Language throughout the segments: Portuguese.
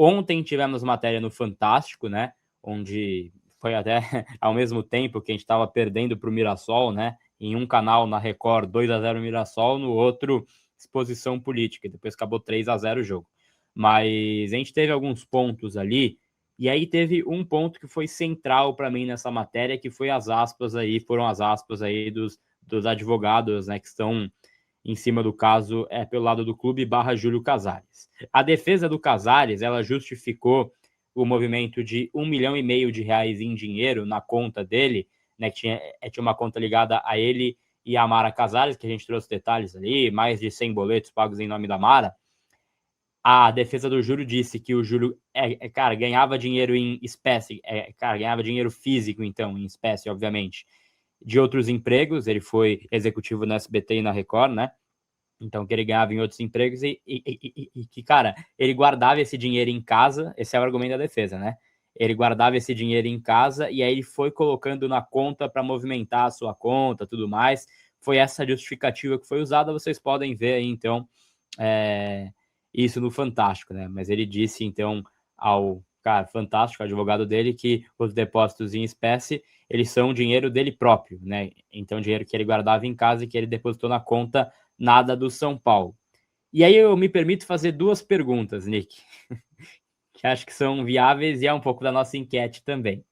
Ontem tivemos matéria no Fantástico, né, onde foi até ao mesmo tempo que a gente estava perdendo para o Mirassol, né, em um canal na Record 2-0 Mirassol, no outro exposição política, e depois acabou 3-0 o jogo. Mas a gente teve alguns pontos ali, e aí teve um ponto que foi central para mim nessa matéria, que foi foram as aspas aí dos advogados, né, que estão em cima do caso pelo lado do clube / Júlio Casares. A defesa do Casares, ela justificou o movimento de R$ 1,5 milhão em dinheiro na conta dele, né, que tinha uma conta ligada a ele e a Mara Casares, que a gente trouxe detalhes ali, mais de 100 boletos pagos em nome da Mara. A defesa do Júlio disse que o Júlio, cara, ganhava dinheiro em espécie, ganhava dinheiro físico, então, em espécie, obviamente, de outros empregos. Ele foi executivo na SBT e na Record, né? Então, que ele ganhava em outros empregos e que, cara, ele guardava esse dinheiro em casa. Esse é o argumento da defesa, né? Ele guardava esse dinheiro em casa e aí ele foi colocando na conta para movimentar a sua conta, tudo mais. Foi essa justificativa que foi usada. Vocês podem ver aí, então, isso no Fantástico, né? Mas ele disse, então, ao cara Fantástico, advogado dele, que os depósitos em espécie, eles são dinheiro dele próprio, né? Então, dinheiro que ele guardava em casa e que ele depositou na conta nada do São Paulo. E aí eu me permito fazer duas perguntas, Nick, que acho que são viáveis e é um pouco da nossa enquete também.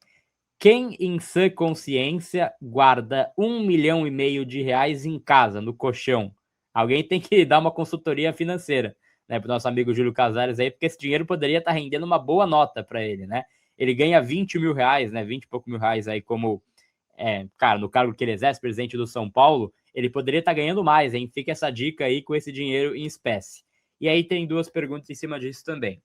Quem, em sã consciência, guarda R$ 1,5 milhão em casa, no colchão? Alguém tem que dar uma consultoria financeira, né, para o nosso amigo Júlio Casares aí, porque esse dinheiro poderia estar rendendo uma boa nota para ele, né? Ele ganha R$ 20 mil, né? 20 e pouco mil reais aí como, cara, no cargo que ele exerce, presidente do São Paulo, ele poderia estar ganhando mais, hein? Fica essa dica aí com esse dinheiro em espécie. E aí tem duas perguntas em cima disso também.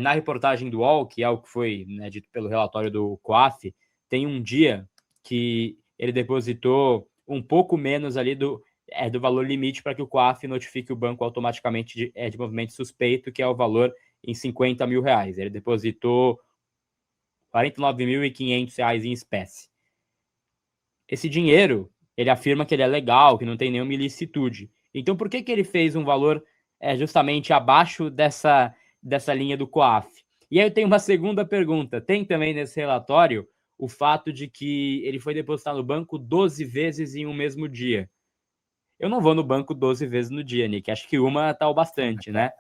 Na reportagem do UOL, que é o que foi, né, dito pelo relatório do COAF, tem um dia que ele depositou um pouco menos ali do valor limite para que o COAF notifique o banco automaticamente de movimento suspeito, que é o valor em R$ 50 mil. Ele depositou R$ 49.500 em espécie. Esse dinheiro, ele afirma que ele é legal, que não tem nenhuma ilicitude. Então, por que ele fez um valor justamente abaixo dessa linha do COAF? E aí eu tenho uma segunda pergunta. Tem também nesse relatório o fato de que ele foi depositado no banco 12 vezes em um mesmo dia. Eu não vou no banco 12 vezes no dia, Nick. Acho que uma tá o bastante, né?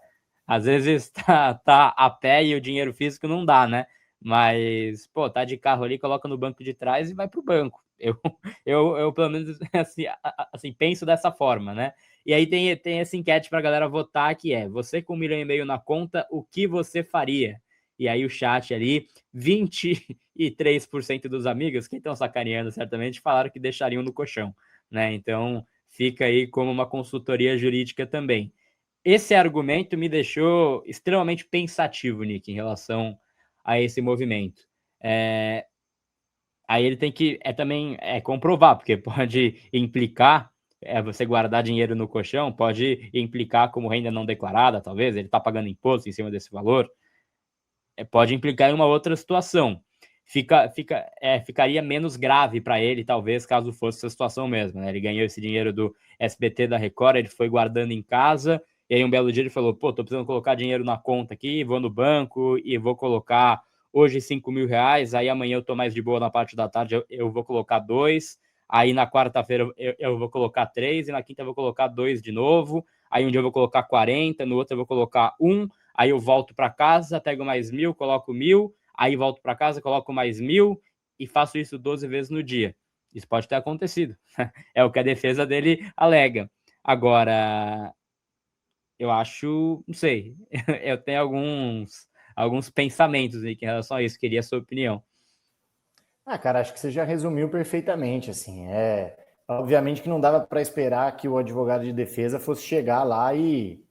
Às vezes tá a pé e o dinheiro físico não dá, né? Mas, pô, tá de carro ali, coloca no banco de trás e vai pro banco. Eu pelo menos, assim, penso dessa forma, né? E aí tem essa enquete pra galera votar, que é: você com 1,5 milhão na conta, o que você faria? E aí o chat ali, 23% dos amigos, que estão sacaneando certamente, falaram que deixariam no colchão, né? Então, fica aí como uma consultoria jurídica também. Esse argumento me deixou extremamente pensativo, Nick, em relação a esse movimento. Aí ele tem que também comprovar, porque pode implicar, você guardar dinheiro no colchão, pode implicar como renda não declarada, talvez, ele está pagando imposto em cima desse valor, pode implicar em uma outra situação. Ficaria menos grave para ele, talvez, caso fosse essa situação mesmo, né? Ele ganhou esse dinheiro do SBT, da Record, ele foi guardando em casa, e aí um belo dia ele falou, pô, tô precisando colocar dinheiro na conta aqui, vou no banco e vou colocar hoje R$ 5 mil, aí amanhã eu tô mais de boa na parte da tarde, eu vou colocar 2, aí na quarta-feira eu vou colocar 3, e na quinta eu vou colocar 2 de novo, aí um dia eu vou colocar 40, no outro eu vou colocar 1, aí eu volto para casa, pego mais 1.000, coloco 1.000, aí volto para casa, coloco mais 1.000 e faço isso 12 vezes no dia. Isso pode ter acontecido. É o que a defesa dele alega. Agora, eu acho, não sei, eu tenho alguns pensamentos aí em relação a isso, queria a sua opinião. Cara, acho que você já resumiu perfeitamente, assim, obviamente que não dava para esperar que o advogado de defesa fosse chegar lá e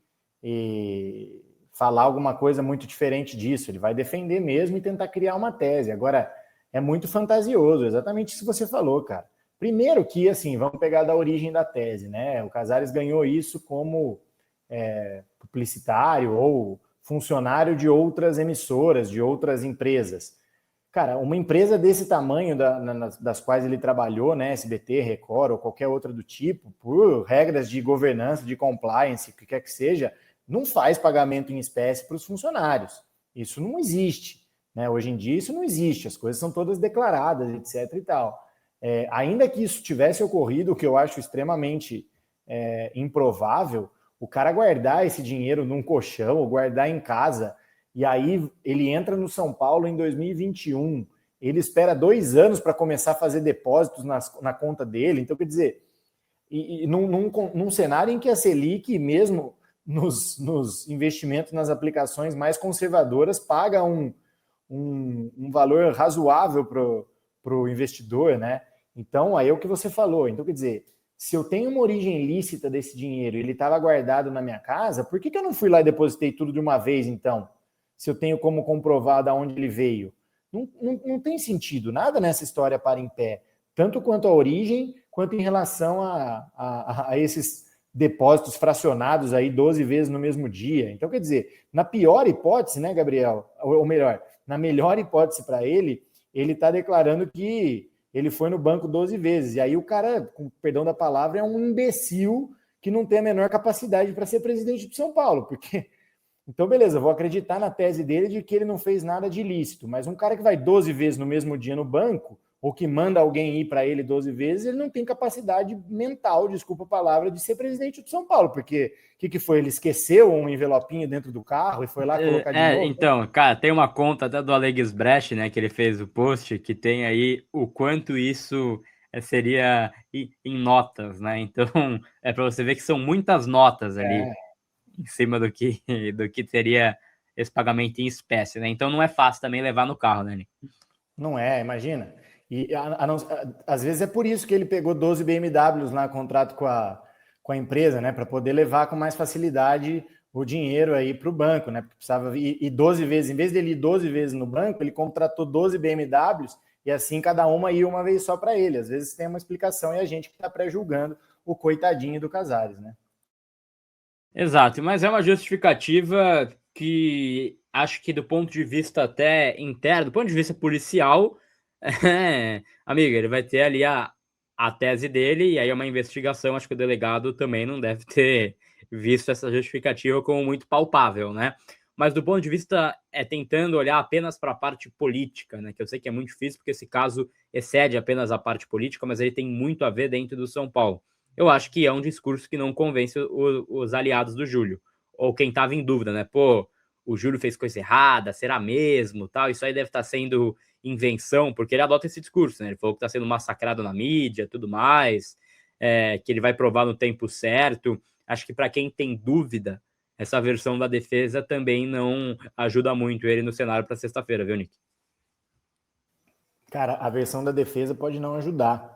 falar alguma coisa muito diferente disso, ele vai defender mesmo e tentar criar uma tese. Agora, é muito fantasioso, exatamente isso que você falou, cara. Primeiro que, assim, vamos pegar da origem da tese, né? O Casares ganhou isso como publicitário ou funcionário de outras emissoras, de outras empresas. Cara, uma empresa desse tamanho, das quais ele trabalhou, né, SBT, Record ou qualquer outra do tipo, por regras de governança, de compliance, o que quer que seja, não faz pagamento em espécie para os funcionários. Isso não existe, né? Hoje em dia isso não existe, as coisas são todas declaradas, etc. e tal. Ainda que isso tivesse ocorrido, o que eu acho extremamente improvável, o cara guardar esse dinheiro num colchão ou guardar em casa, e aí ele entra no São Paulo em 2021, ele espera 2 anos para começar a fazer depósitos na conta dele. Então, quer dizer, num cenário em que a Selic, mesmo nos investimentos nas aplicações mais conservadoras, paga um valor razoável para o investidor, né? Então, aí é o que você falou. Então, quer dizer, se eu tenho uma origem lícita desse dinheiro e ele estava guardado na minha casa, por que eu não fui lá e depositei tudo de uma vez, então? Se eu tenho como comprovar de onde ele veio? Não tem sentido, nada nessa história para em pé, tanto quanto a origem, quanto em relação a esses depósitos fracionados aí 12 vezes no mesmo dia. Então, quer dizer, na pior hipótese, né, Gabriel? Ou melhor, na melhor hipótese para ele está declarando que ele foi no banco 12 vezes. E aí o cara, com perdão da palavra, é um imbecil que não tem a menor capacidade para ser presidente de São Paulo, porque... Então, beleza, vou acreditar na tese dele de que ele não fez nada de ilícito, mas um cara que vai 12 vezes no mesmo dia no banco, ou que manda alguém ir para ele 12 vezes, ele não tem capacidade mental, desculpa a palavra, de ser presidente de São Paulo, porque o que foi? Ele esqueceu um envelopinho dentro do carro e foi lá colocar de novo? Então, cara, tem uma conta até do Alex Brecht, né, que ele fez o post, que tem aí o quanto isso seria em notas, né? Então, é para você ver que são muitas notas ali em cima do que seria esse pagamento em espécie, né? Então não é fácil também levar no carro, né, Nick? Não é, imagina. E às vezes é por isso que ele pegou 12 BMWs lá, contrato com a empresa, né? Para poder levar com mais facilidade o dinheiro aí para o banco, né? Porque precisava ir 12 vezes, em vez dele ir 12 vezes no banco, ele contratou 12 BMWs e assim cada uma ia uma vez só para ele. Às vezes tem uma explicação e a gente que está pré-julgando o coitadinho do Casares, né? Exato, mas é uma justificativa que acho que do ponto de vista até interno, do ponto de vista policial, amiga, ele vai ter ali a tese dele, e aí é uma investigação, acho que o delegado também não deve ter visto essa justificativa como muito palpável, né? Mas do ponto de vista, tentando olhar apenas para a parte política, né? Que eu sei que é muito difícil, porque esse caso excede apenas a parte política, mas ele tem muito a ver dentro do São Paulo. Eu acho que é um discurso que não convence os aliados do Júlio, ou quem estava em dúvida, né? Pô, o Júlio fez coisa errada, será mesmo? Tal, isso aí deve estar sendo invenção, porque ele adota esse discurso, né? Ele falou que está sendo massacrado na mídia, tudo mais, que ele vai provar no tempo certo. Acho que para quem tem dúvida, essa versão da defesa também não ajuda muito ele no cenário para sexta-feira, viu, Nick? Cara, a versão da defesa pode não ajudar,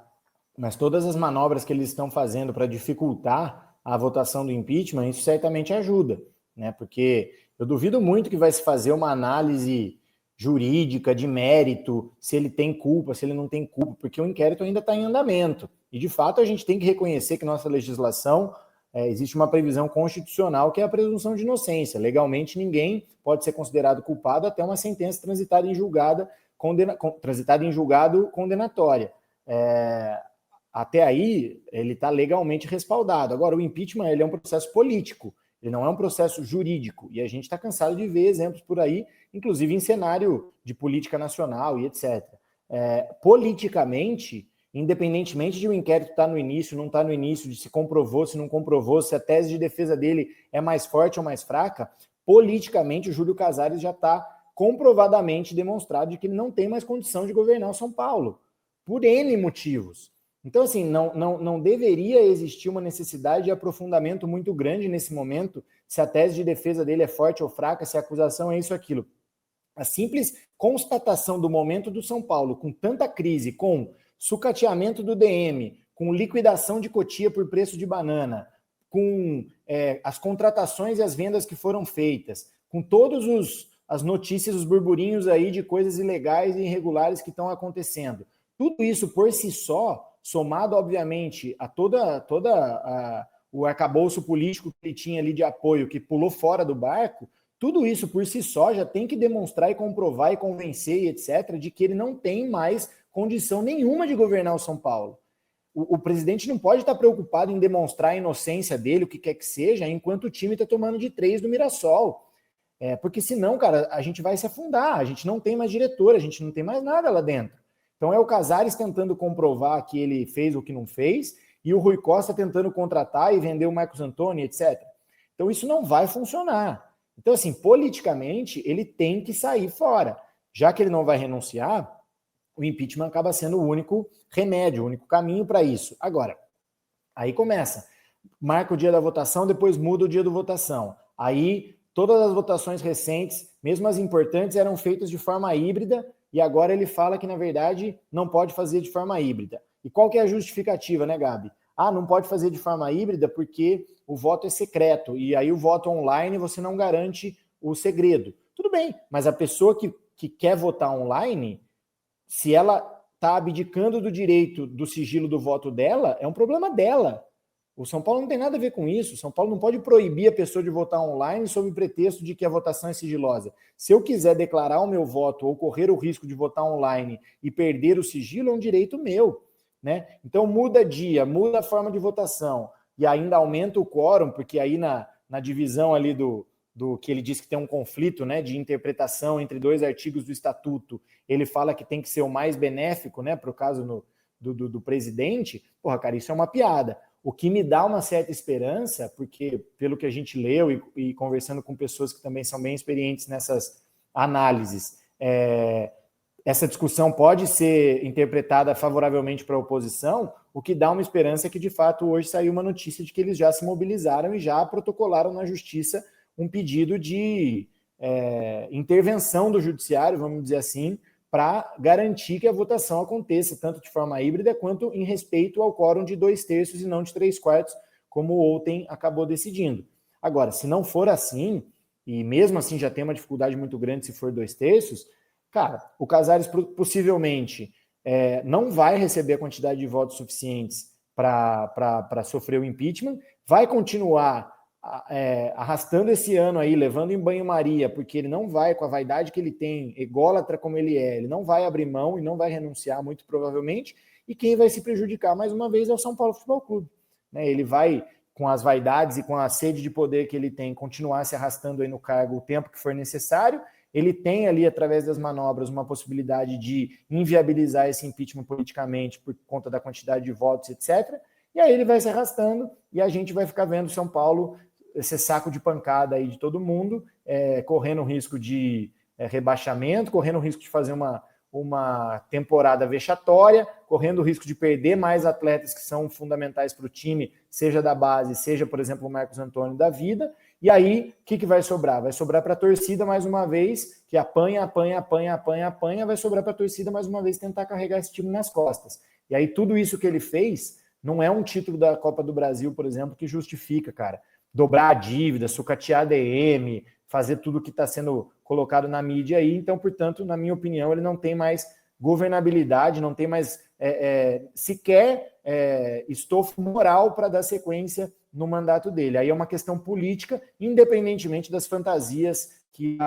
mas todas as manobras que eles estão fazendo para dificultar a votação do impeachment, isso certamente ajuda, né? Porque eu duvido muito que vai se fazer uma análise jurídica, de mérito, se ele tem culpa, se ele não tem culpa, porque o inquérito ainda está em andamento. E, de fato, a gente tem que reconhecer que nossa legislação existe uma previsão constitucional que é a presunção de inocência. Legalmente, ninguém pode ser considerado culpado até uma sentença transitada em julgado condenatória. Até aí, ele está legalmente respaldado. Agora, o impeachment ele é um processo político, ele não é um processo jurídico. E a gente está cansado de ver exemplos por aí, inclusive em cenário de política nacional e etc. Politicamente, independentemente de o inquérito estar no início, não estar no início, de se comprovou, se não comprovou, se a tese de defesa dele é mais forte ou mais fraca, politicamente o Júlio Casares já está comprovadamente demonstrado de que ele não tem mais condição de governar o São Paulo, por N motivos. Então, assim, não deveria existir uma necessidade de aprofundamento muito grande nesse momento, se a tese de defesa dele é forte ou fraca, se a acusação é isso ou aquilo. A simples constatação do momento do São Paulo, com tanta crise, com sucateamento do DM, com liquidação de Cotia por preço de banana, com as contratações e as vendas que foram feitas, com todas as notícias, os burburinhos aí de coisas ilegais e irregulares que estão acontecendo. Tudo isso por si só, somado, obviamente, a o arcabouço político que ele tinha ali de apoio, que pulou fora do barco, tudo isso por si só já tem que demonstrar e comprovar e convencer, etc., de que ele não tem mais condição nenhuma de governar o São Paulo. O presidente não pode estar preocupado em demonstrar a inocência dele, o que quer que seja, enquanto o time está tomando de 3 do Mirassol. Porque senão, cara, a gente vai se afundar, a gente não tem mais diretor, a gente não tem mais nada lá dentro. Então é o Casares tentando comprovar que ele fez o que não fez e o Rui Costa tentando contratar e vender o Marcos Antônio, etc. Então isso não vai funcionar. Então, assim, politicamente, ele tem que sair fora. Já que ele não vai renunciar, o impeachment acaba sendo o único remédio, o único caminho para isso. Agora, aí começa. Marca o dia da votação, depois muda o dia da votação. Aí, todas as votações recentes, mesmo as importantes, eram feitas de forma híbrida, e agora ele fala que, na verdade, não pode fazer de forma híbrida. E qual que é a justificativa, né, Gabi? Não pode fazer de forma híbrida porque o voto é secreto, e aí o voto online você não garante o segredo. Tudo bem, mas a pessoa que quer votar online, se ela está abdicando do direito do sigilo do voto dela, é um problema dela. O São Paulo não tem nada a ver com isso. O São Paulo não pode proibir a pessoa de votar online sob o pretexto de que a votação é sigilosa. Se eu quiser declarar o meu voto ou correr o risco de votar online e perder o sigilo, é um direito meu, né? Então muda dia, muda a forma de votação e ainda aumenta o quórum, porque aí na divisão ali do que ele diz que tem um conflito, né, de interpretação entre 2 artigos do estatuto, ele fala que tem que ser o mais benéfico, né, para o caso do presidente. Porra, cara, isso é uma piada. O que me dá uma certa esperança, porque pelo que a gente leu e conversando com pessoas que também são bem experientes nessas análises, essa discussão pode ser interpretada favoravelmente para a oposição, o que dá uma esperança é que, de fato, hoje saiu uma notícia de que eles já se mobilizaram e já protocolaram na justiça um pedido de intervenção do judiciário, vamos dizer assim, para garantir que a votação aconteça, tanto de forma híbrida quanto em respeito ao quórum de 2/3 e não de 3/4, como o Outem acabou decidindo. Agora, se não for assim, e mesmo assim já tem uma dificuldade muito grande se for 2/3, cara, o Casares possivelmente não vai receber a quantidade de votos suficientes para sofrer o impeachment, vai continuar arrastando esse ano aí, levando em banho-maria, porque ele não vai, com a vaidade que ele tem, ególatra como ele não vai abrir mão e não vai renunciar, muito provavelmente, e quem vai se prejudicar mais uma vez é o São Paulo Futebol Clube, né? Ele vai, com as vaidades e com a sede de poder que ele tem, continuar se arrastando aí no cargo o tempo que for necessário. Ele tem ali, através das manobras, uma possibilidade de inviabilizar esse impeachment politicamente por conta da quantidade de votos, etc., e aí ele vai se arrastando e a gente vai ficar vendo São Paulo, esse saco de pancada aí de todo mundo, correndo o risco de rebaixamento, correndo o risco de fazer uma temporada vexatória, correndo o risco de perder mais atletas que são fundamentais para o time, seja da base, seja, por exemplo, o Marcos Antônio da vida. E aí, o que vai sobrar? Vai sobrar para a torcida, mais uma vez, que apanha, vai sobrar para a torcida, mais uma vez, tentar carregar esse time nas costas. E aí, tudo isso que ele fez não é um título da Copa do Brasil, por exemplo, que justifica, cara, dobrar a dívida, sucatear a DM, fazer tudo que está sendo colocado na mídia aí. Então, portanto, na minha opinião, ele não tem mais governabilidade, não tem mais sequer estofo moral para dar sequência no mandato dele. Aí é uma questão política, independentemente das fantasias que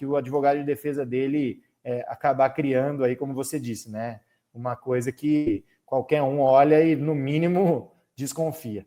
o advogado de defesa dele acabar criando aí, como você disse, né? Uma coisa que qualquer um olha e, no mínimo, desconfia.